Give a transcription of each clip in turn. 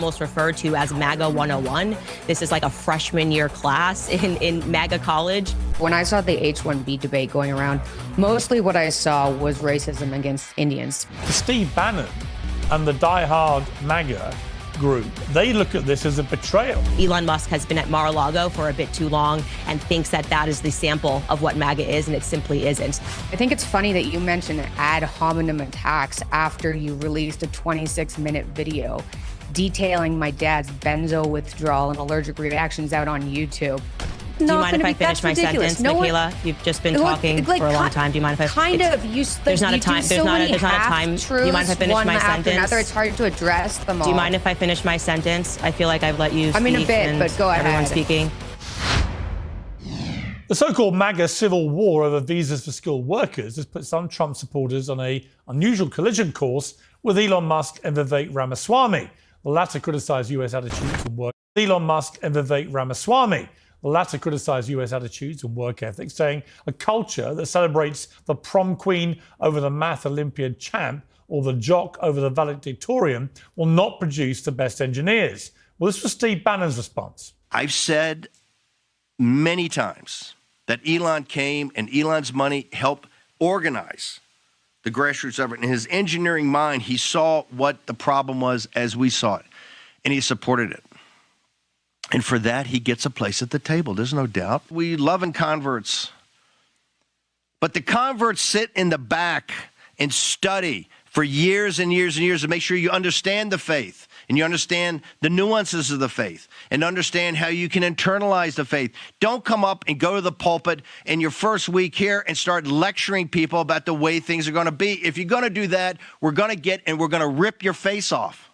almost referred to as MAGA 101. This is like a freshman year class in MAGA college. When I saw the H-1B debate going around, mostly what I saw was racism against Indians. Steve Bannon and the diehard MAGA group, they look at this as a betrayal. Elon Musk has been at Mar-a-Lago for a bit too long and thinks that that is the sample of what MAGA is, and it simply isn't. I think it's funny that you mentioned ad hominem attacks after you released a 26-minute video detailing my dad's benzo withdrawal and allergic reactions out on YouTube. Do you mind if I finish my sentence, Mikhaila? You've just been talking for a long time. Do you mind if I... There's not a time. There's not a time. Do you mind if I finish my sentence? It's hard to address them all. Do you mind if I finish my sentence? I feel like I've let you speak. I mean, a bit, but go ahead. Everyone's speaking. The so-called MAGA civil war over visas for skilled workers has put some Trump supporters on an unusual collision course with Elon Musk and Vivek Ramaswamy. The latter criticised US attitudes and work. Elon Musk and Vivek Ramaswamy. The latter criticised US attitudes and work ethics, saying a culture that celebrates the prom queen over the math Olympiad champ or the jock over the valedictorian will not produce the best engineers. Well, this was Steve Bannon's response. I've said many times that Elon came and Elon's money helped organize the grassroots effort. In his engineering mind, he saw what the problem was as we saw it, and he supported it. And for that, he gets a place at the table. There's no doubt. We love converts, but the converts sit in the back and study for years and years and years to make sure you understand the faith and you understand the nuances of the faith and understand how you can internalize the faith. Don't come up and go to the pulpit in your first week here and start lecturing people about the way things are going to be. If you're going to do that, we're going to rip your face off.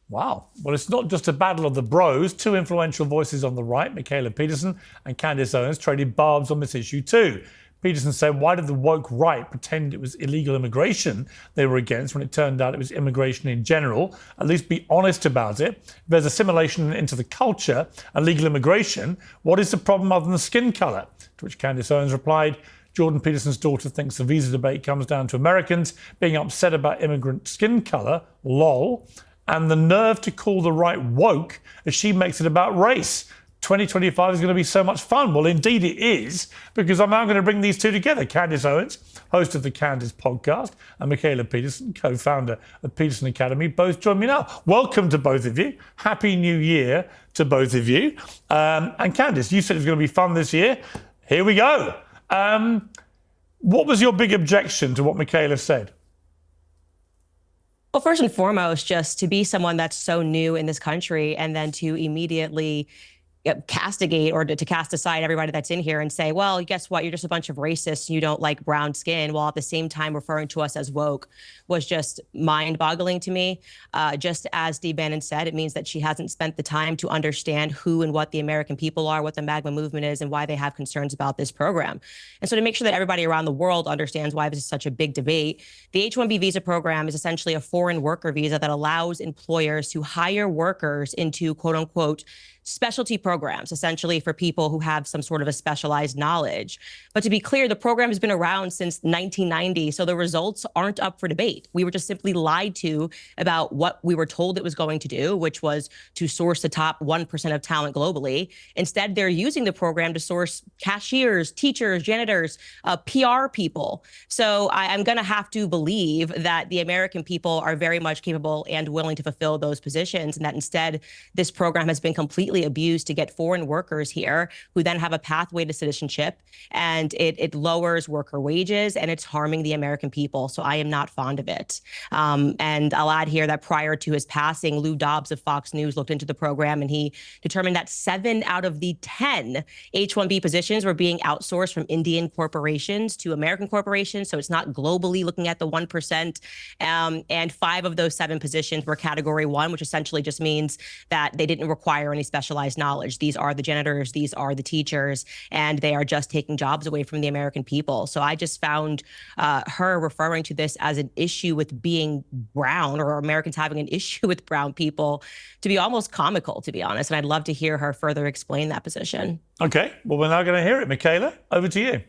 Wow. Well, it's not just a battle of the bros. Two influential voices on the right, Mikhaila Peterson and Candace Owens, traded barbs on this issue too. Peterson said, why did the woke right pretend it was illegal immigration they were against when it turned out it was immigration in general? At least be honest about it. If there's assimilation into the culture and legal immigration, what is the problem other than the skin colour? To which Candace Owens replied, Jordan Peterson's daughter thinks the visa debate comes down to Americans being upset about immigrant skin colour, lol, and the nerve to call the right woke as she makes it about race. 2025 is going to be so much fun. Well, indeed it is, because I'm now going to bring these two together. Candace Owens, host of the Candace podcast, and Mikhaila Peterson, co-founder of Peterson Academy, both join me now. Welcome to both of you. Happy New Year to both of you. And Candace, you said it was going to be fun this year. Here we go. What was your big objection to what Mikhaila said? Well, first and foremost, just to be someone that's so new in this country and then to immediately castigate or to cast aside everybody that's in here and say, well, guess what? You're just a bunch of racists. You don't like brown skin, while at the same time referring to us as woke was just mind-boggling to me. Just as Steve Bannon said, it means that she hasn't spent the time to understand who and what the American people are, what the MAGA movement is, and why they have concerns about this program. And so to make sure that everybody around the world understands why this is such a big debate, the H-1B visa program is essentially a foreign worker visa that allows employers to hire workers into, quote unquote, specialty programs, essentially for people who have some sort of a specialized knowledge. But to be clear, the program has been around since 1990, so the results aren't up for debate. We were just simply lied to about what we were told it was going to do, which was to source the top 1% of talent globally. Instead, they're using the program to source cashiers, teachers, janitors, PR people. So I'm going to have to believe that the American people are very much capable and willing to fulfill those positions, and that instead this program has been completely abused to get foreign workers here who then have a pathway to citizenship, and it lowers worker wages and it's harming the American people. So I am not fond of it. And I'll add here that prior to his passing, Lou Dobbs of Fox News looked into the program and he determined that 7 out of the 10 H-1B positions were being outsourced from Indian corporations to American corporations. So it's not globally looking at the 1%. And 5 of those 7 positions were category 1, which essentially just means that they didn't require any specialized knowledge. These are the janitors, these are the teachers, and they are just taking jobs away from the American people. So I just found her referring to this as an issue with being brown, or Americans having an issue with brown people, to be almost comical, to be honest. And I'd love to hear her further explain that position. Okay, well, we're now going to hear it. Mikhaila, over to you.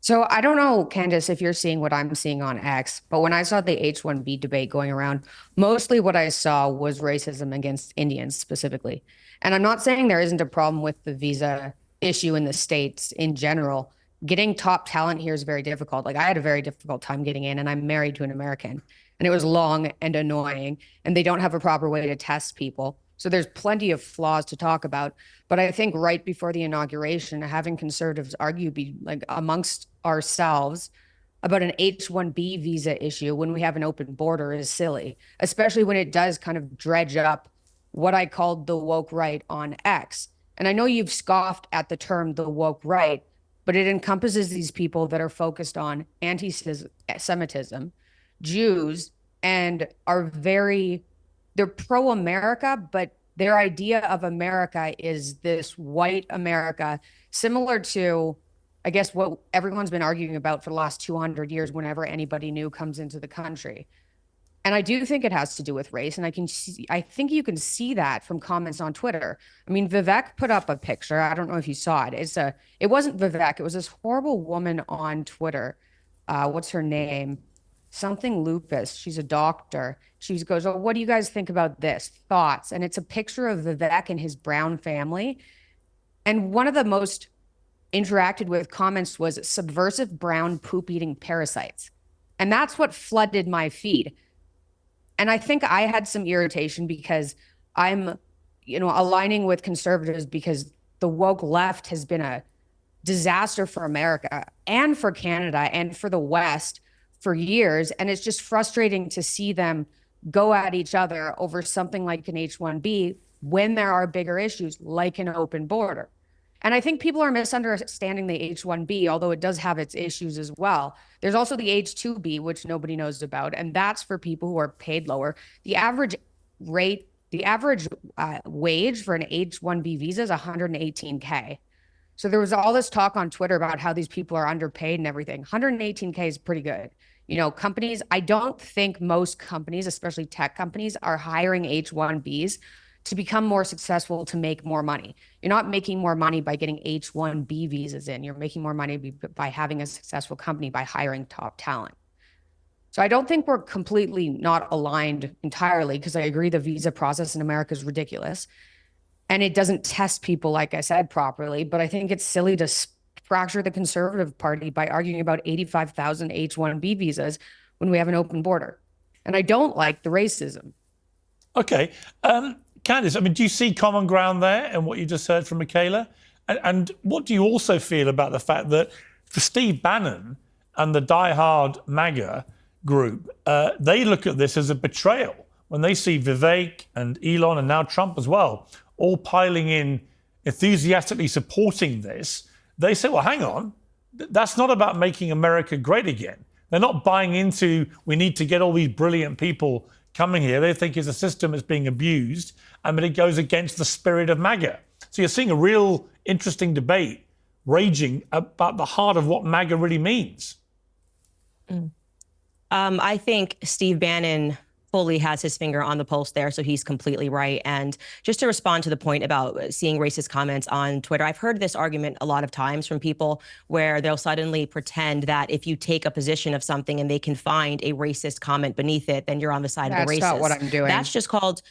So I don't know, Candace, if you're seeing what I'm seeing on X, but when I saw the H-1B debate going around, mostly what I saw was racism against Indians specifically. And I'm not saying there isn't a problem with the visa issue in the States in general. Getting top talent here is very difficult. Like I had a very difficult time getting in, and I'm married to an American, and it was long and annoying, and they don't have a proper way to test people. So there's plenty of flaws to talk about. But I think right before the inauguration, having conservatives argue like amongst ourselves about an H-1B visa issue when we have an open border is silly, especially when it does kind of dredge up what I called the woke right on X. And I know you've scoffed at the term the woke right, but it encompasses these people that are focused on anti-Semitism, Jews, and they're pro-America, but their idea of America is this white America, similar to, I guess, what everyone's been arguing about for the last 200 years whenever anybody new comes into the country. And I do think it has to do with race. And I think you can see that from comments on Twitter. I mean, Vivek put up a picture. I don't know if you saw it. It wasn't Vivek. It was this horrible woman on Twitter. What's her name? Something Lupus. She's a doctor. She goes, "Oh, what do you guys think about this? Thoughts?" And it's a picture of Vivek and his brown family. And one of the most interacted with comments was subversive brown poop eating parasites. And that's what flooded my feed. And I think I had some irritation because I'm, aligning with conservatives because the woke left has been a disaster for America and for Canada and for the West for years. And it's just frustrating to see them go at each other over something like an H-1B when there are bigger issues like an open border. And I think people are misunderstanding the H-1B, although it does have its issues as well. There's also the H-2B, which nobody knows about, and that's for people who are paid lower. The average wage for an H-1B visa is $118K. So there was all this talk on Twitter about how these people are underpaid and everything. $118K is pretty good. Companies, I don't think most companies, especially tech companies, are hiring H-1Bs to become more successful, to make more money. You're not making more money by getting H-1B visas in. You're making more money by having a successful company, by hiring top talent. So I don't think we're completely not aligned entirely, because I agree the visa process in America is ridiculous. And it doesn't test people, like I said, properly. But I think it's silly to fracture the Conservative Party by arguing about 85,000 H-1B visas when we have an open border. And I don't like the racism. Okay. Candace, do you see common ground there in what you just heard from Mikhaila? And what do you also feel about the fact that for Steve Bannon and the diehard MAGA group, they look at this as a betrayal when they see Vivek and Elon and now Trump as well, all piling in, enthusiastically supporting this. They say, well, hang on, that's not about making America great again. They're not buying into, we need to get all these brilliant people coming here. They think it's a system that's being abused, and that it goes against the spirit of MAGA. So you're seeing a real interesting debate raging about the heart of what MAGA really means. I think Steve Bannon fully has his finger on the pulse there, so he's completely right. And just to respond to the point about seeing racist comments on Twitter, I've heard this argument a lot of times from people where they'll suddenly pretend that if you take a position of something and they can find a racist comment beneath it, then you're on the side of the racist. That's not what I'm doing. That's just called...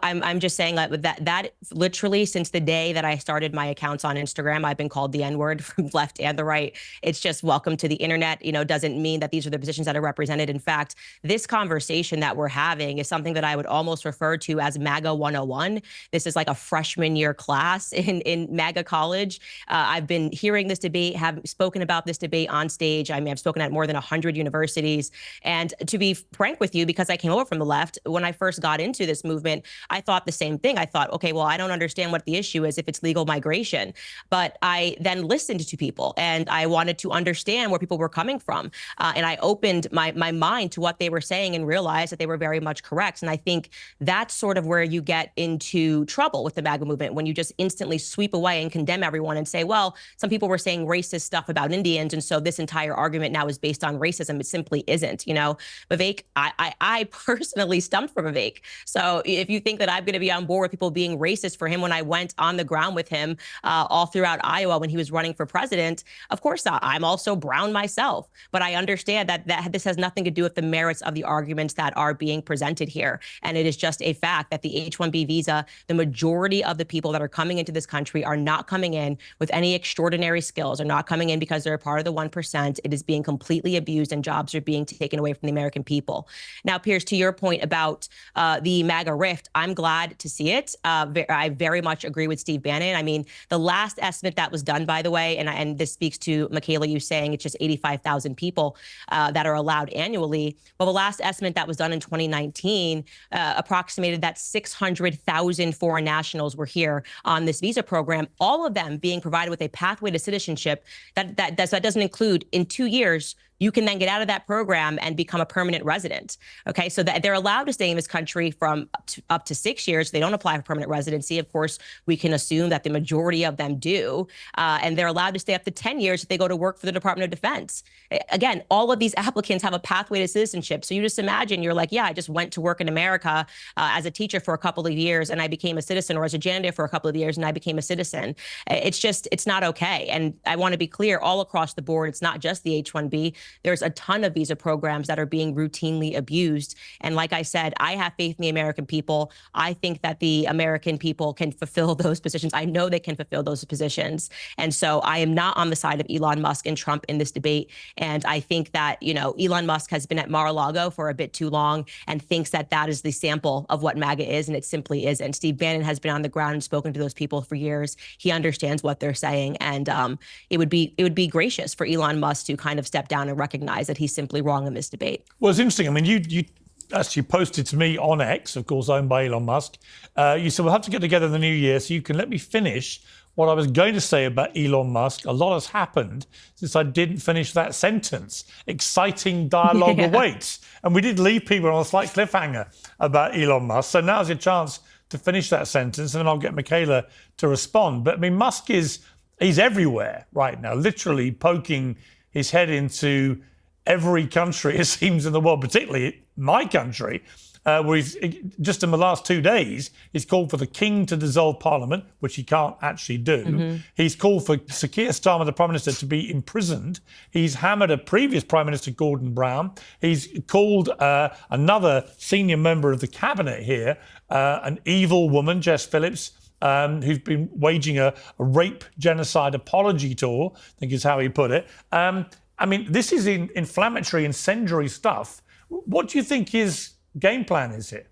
I'm just saying that literally since the day that I started my accounts on Instagram, I've been called the N-word from left and the right. It's just welcome to the internet. Doesn't mean that these are the positions that are represented. In fact, this conversation that we're having is something that I would almost refer to as MAGA 101. This is like a freshman year class in MAGA college. I've been hearing this debate, have spoken about this debate on stage. I've spoken at more than 100 universities. And to be frank with you, because I came over from the left, when I first got into this movement, I thought the same thing. I thought, okay, well, I don't understand what the issue is if it's legal migration. But I then listened to people and I wanted to understand where people were coming from. And I opened my mind to what they were saying and realized that they were very much correct. And I think that's sort of where you get into trouble with the MAGA movement, when you just instantly sweep away and condemn everyone and say, well, some people were saying racist stuff about Indians, and so this entire argument now is based on racism. It simply isn't. Vivek, I personally stumped for Vivek. So if you think that I'm going to be on board with people being racist for him when I went on the ground with him all throughout Iowa when he was running for president, of course not. I'm also brown myself, but I understand that this has nothing to do with the merits of the arguments that are being presented here. And it is just a fact that the H-1B visa, the majority of the people that are coming into this country are not coming in with any extraordinary skills, are not coming in because they're a part of the 1%. It is being completely abused and jobs are being taken away from the American people. Now, Piers, to your point about the MAGA rift, I'm glad to see it. I very much agree with Steve Bannon. I mean, the last estimate that was done, by the way, and this speaks to Mikhaila, you saying it's just 85,000 people that are allowed annually. Well, the last estimate that was done in 2019 approximated that 600,000 foreign nationals were here on this visa program, all of them being provided with a pathway to citizenship that doesn't include in 2 years. You can then get out of that program and become a permanent resident. Okay, so that they're allowed to stay in this country from up to 6 years. They don't apply for permanent residency. Of course, we can assume that the majority of them do. And they're allowed to stay up to 10 years if they go to work for the Department of Defense. Again, all of these applicants have a pathway to citizenship. So you just imagine you're like, yeah, I just went to work in America as a teacher for a couple of years and I became a citizen, or as a janitor for a couple of years and I became a citizen. It's not okay. And I want to be clear, all across the board, it's not just the H-1B. There's a ton of visa programs that are being routinely abused. And like I said, I have faith in the American people. I think that the American people can fulfill those positions. I know they can fulfill those positions. And so I am not on the side of Elon Musk and Trump in this debate. And I think that, Elon Musk has been at Mar-a-Lago for a bit too long and thinks that that is the sample of what MAGA is. And it simply isn't. Steve Bannon has been on the ground and spoken to those people for years. He understands what they're saying. And it would be gracious for Elon Musk to kind of step down and recognize that he's simply wrong in this debate. Well, it's interesting. I mean, you actually posted to me on X, of course, owned by Elon Musk. You said, we'll have to get together in the new year so you can let me finish what I was going to say about Elon Musk. A lot has happened since I didn't finish that sentence. Exciting dialogue awaits. And we did leave people on a slight cliffhanger about Elon Musk. So now's your chance to finish that sentence, and then I'll get Mikhaila to respond. But I mean, Musk he's everywhere right now, literally poking his head into every country, it seems, in the world, particularly my country, where he's just in the last 2 days, he's called for the king to dissolve parliament, which he can't actually do. Mm-hmm. He's called for Sir Keir Starmer, the Prime Minister, to be imprisoned. He's hammered a previous Prime Minister, Gordon Brown. He's called another senior member of the cabinet here, an evil woman, Jess Phillips, who's been waging a rape genocide apology tour, I think is how he put it. I mean, this is inflammatory, incendiary stuff. What do you think his game plan is here?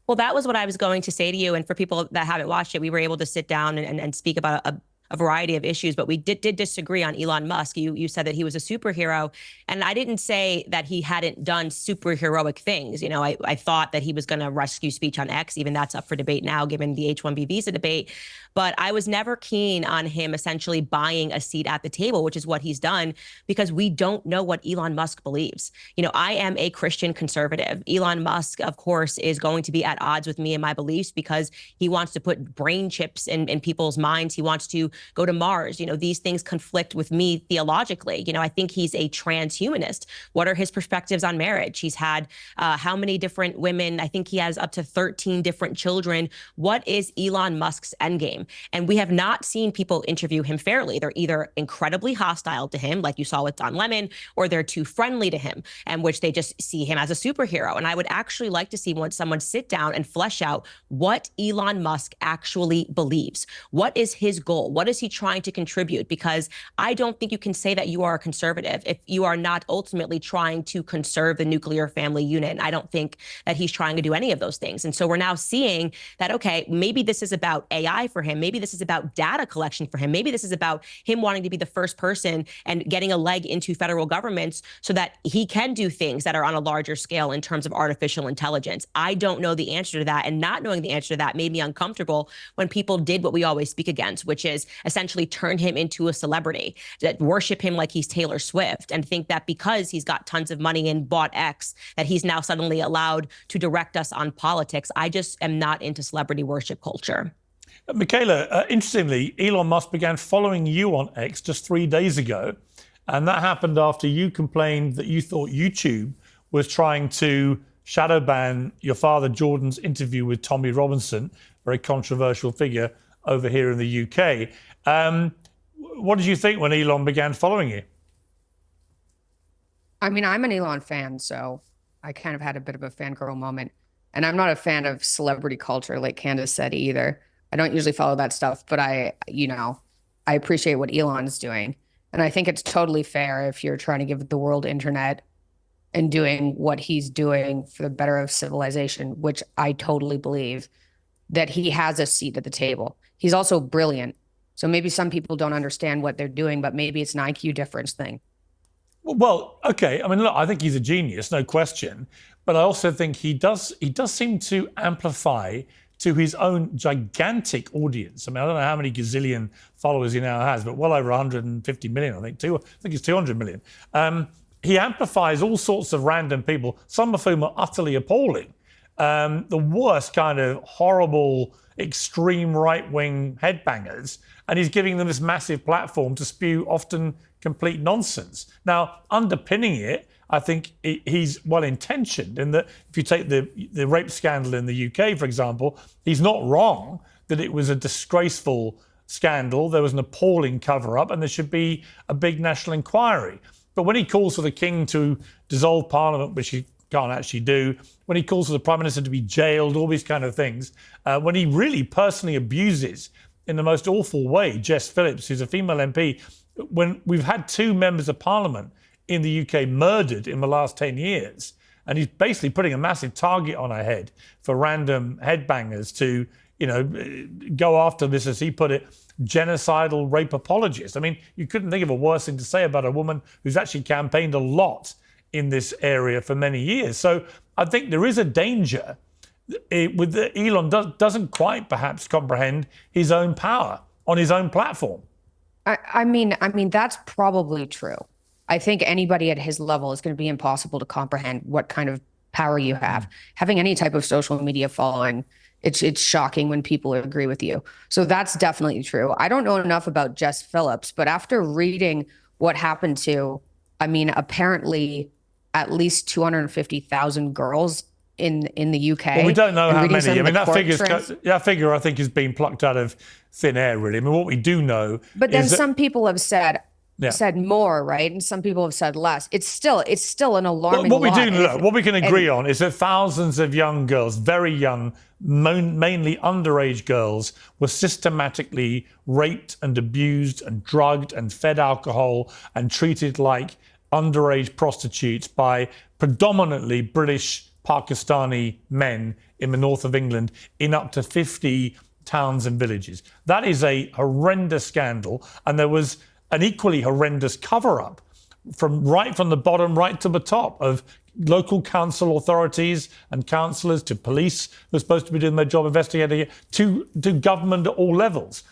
Well, that was what I was going to say to you. And for people that haven't watched it, we were able to sit down and speak about a variety of issues, but we did disagree on Elon Musk. You said that he was a superhero, and I didn't say that he hadn't done superheroic things. I thought that he was going to rescue speech on X. Even that's up for debate now, given the H-1B visa debate. But I was never keen on him essentially buying a seat at the table, which is what he's done, because we don't know what Elon Musk believes. I am a Christian conservative. Elon Musk, of course, is going to be at odds with me and my beliefs because he wants to put brain chips in people's minds. He wants to go to Mars. These things conflict with me theologically. I think he's a transhumanist. What are his perspectives on marriage? He's had how many different women? I think he has up to 13 different children. What is Elon Musk's endgame? And we have not seen people interview him fairly. They're either incredibly hostile to him, like you saw with Don Lemon, or they're too friendly to him, and which they just see him as a superhero. And I would actually like to see someone sit down and flesh out what Elon Musk actually believes. What is his goal? What is he trying to contribute? Because I don't think you can say that you are a conservative if you are not ultimately trying to conserve the nuclear family unit. And I don't think that he's trying to do any of those things. And so we're now seeing that, okay, maybe this is about AI for him. Maybe this is about data collection for him. Maybe this is about him wanting to be the first person and getting a leg into federal governments so that he can do things that are on a larger scale in terms of artificial intelligence. I don't know the answer to that. And not knowing the answer to that made me uncomfortable when people did what we always speak against, which is essentially turn him into a celebrity, that worship him like he's Taylor Swift, and think that because he's got tons of money and bought X, that he's now suddenly allowed to direct us on politics. I just am not into celebrity worship culture. Mikhaila, interestingly, Elon Musk began following you on X just 3 days ago. And that happened after you complained that you thought YouTube was trying to shadow ban your father Jordan's interview with Tommy Robinson, very controversial figure over here in the UK. What did you think when Elon began following you? I mean, I'm an Elon fan, so I kind of had a bit of a fangirl moment. And I'm not a fan of celebrity culture, like Candace said either. I don't usually follow that stuff, but I appreciate what Elon's doing. And I think it's totally fair if you're trying to give the world internet and doing what he's doing for the better of civilization, which I totally believe, that he has a seat at the table. He's also brilliant. So maybe some people don't understand what they're doing, but maybe it's an IQ difference thing. Well, okay. I mean, look, I think he's a genius, no question. But I also think he does seem to amplify to his own gigantic audience. I mean, I don't know how many gazillion followers he now has, but well over 150 million, I think. I think it's 200 million. He amplifies all sorts of random people, some of whom are utterly appalling. The worst kind of horrible, extreme right-wing headbangers, and he's giving them this massive platform to spew often complete nonsense. Now, underpinning it, I think he's well-intentioned in that if you take the rape scandal in the UK, for example, he's not wrong that it was a disgraceful scandal. There was an appalling cover-up, and there should be a big national inquiry. But when he calls for the king to dissolve Parliament, which he can't actually do, when he calls for the Prime Minister to be jailed, all these kind of things, when he really personally abuses in the most awful way Jess Phillips, who's a female MP, when we've had 2 members of Parliament in the UK murdered in the last 10 years, and he's basically putting a massive target on our head for random headbangers to, go after this, as he put it, genocidal rape apologist. I mean, you couldn't think of a worse thing to say about a woman who's actually campaigned a lot in this area for many years. So I think there is a danger with that Elon doesn't quite perhaps comprehend his own power on his own platform. I mean, that's probably true. I think anybody at his level is going to be impossible to comprehend what kind of power you have. Having any type of social media following, it's shocking when people agree with you. So that's definitely true. I don't know enough about Jess Phillips, but after reading what happened to, apparently at least 250,000 girls in the UK. Well, we don't know how many. I mean, that figure I think has been plucked out of thin air, really. I mean, what we do know. But then some people have said more, right? And some people have said less. It's still an alarming lot. What we can agree on is that thousands of young girls, very young, mainly underage girls, were systematically raped and abused and drugged and fed alcohol and treated like underage prostitutes by predominantly British Pakistani men in the north of England in up to 50 towns and villages. That is a horrendous scandal, and there was an equally horrendous cover-up from the bottom right to the top, of local council authorities and councillors to police who are supposed to be doing their job investigating it, to government at all levels.